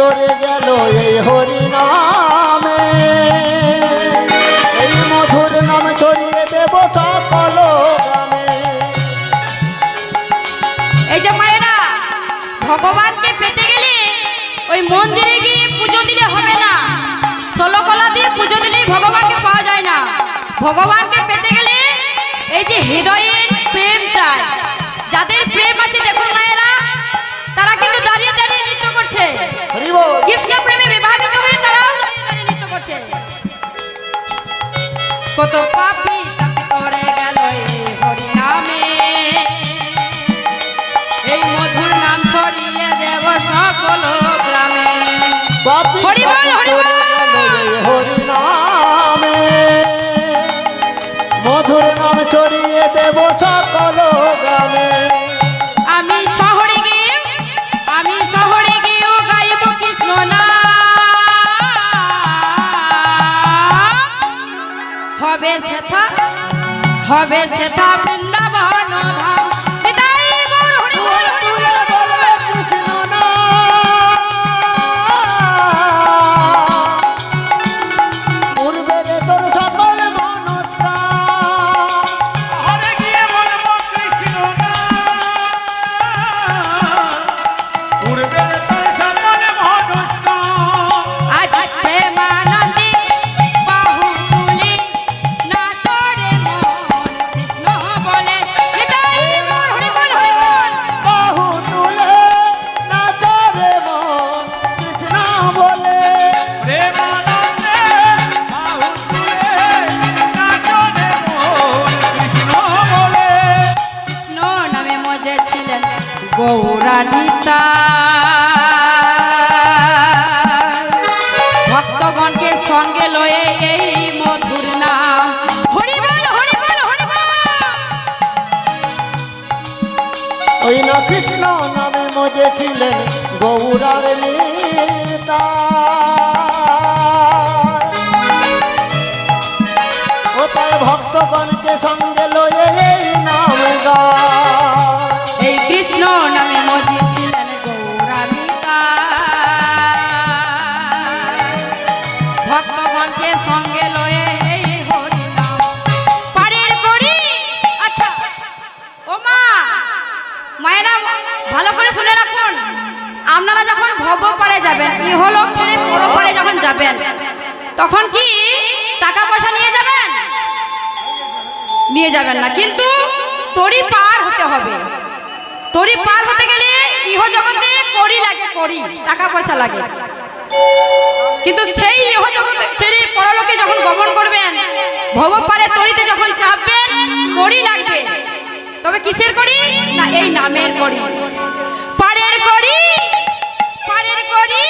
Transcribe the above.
তরে গেল এই হরি নামে, এই মধুর নাম ছড়িয়ে দেব সকল গ্রামে। এই যে মায়েরা, ভগবানকে পেতে গেলে ওই মন্দিরে গিয়ে পুজো দিলে হবে না, ষোলকলা দিয়ে পুজো দিলেই ভগবানকে পাওয়া যায় না। ভগবানকে পেতে গেলে এই যে হৃদয়ের প্রেম চাই। যাদের প্রেম আছে দেখুন মায়েরা, তারা কিন্তু দাঁড়িয়ে দাঁড়িয়ে নৃত্য করছে। কৃষ্ণ প্রেমে বিভাবিত হয়ে তারাও দাঁড়িয়ে দাঁড়িয়ে নৃত্য করছে। কত পাপী তাপি করে গেল এই হরি নামে, এই মধুর নাম ছড়িয়ে দেব সকল গ্রামে। হরি বল হরি বল। হরি নামে মধুর নাম ছড়িয়ে দেব সকল গ্রামে। আমি শহরে গিয়েও গাইব কৃষ্ণ নাম, হবে সেথা বৃন্দাবন ধাম। নিতাই গৌর হরি বল হরি বল। কৃষ্ণ পূর্বে তোর সকল মনস্কার, হরে গিয়ে বলব কৃষ্ণ পূর্বে তোর সকল মনস্কার। আজ প্রেমানন্দে বাহু তুলে নাচরে মন কৃষ্ণ বলে। নিতাই গৌর হরি বল হরি বল। বাহু তুলে নাচরে মন কৃষ্ণ বলে। প্রেমানন্দে বাহু তুলে নাচরে মন কৃষ্ণ বলে। কৃষ্ণ নামে মজে ছিলেন গৌরানিতা, ভক্তগণকে সঙ্গে লয়ে এই মধুর নাম। হরি বল হরি বল হরি বল। ওই না কৃষ্ণ নামে মজে ছিলেন গৌরার লীতা, ও তাই ভক্তগণকে সঙ্গে লয়ে এই নাম গায়। এই কৃষ্ণ নামে মজে ছিলেন গৌরানিতা, ভক্তগণকে সঙ্গে লয়ে এই হরি নাম। পাড়ের করি আচ্ছা ও মা, মায়েরা ভালো করে শুনে রাখুন। আপনারা যখন ভব পাড়ে যাবেন, ইহলোক ছেড়ে পরপারে যখন যাবেন, তখন কি টাকা পয়সা নিয়ে যাবেন? নিয়ে যাবেন না, কিন্তু তরি পার হতে হবে। তরি পার হতে গেলে ইহ জগতে করি লাগে, করি টাকা পয়সা লাগে। কিন্তু সেই ইহ জগতে ছেড়ে পরলোকে যখন গমন করবেন, ভব পারে তরিতে যখন চাপবেন, করি লাগবে। তবে কিসের করি? না এই নামের করি। পারের করি, পারের করি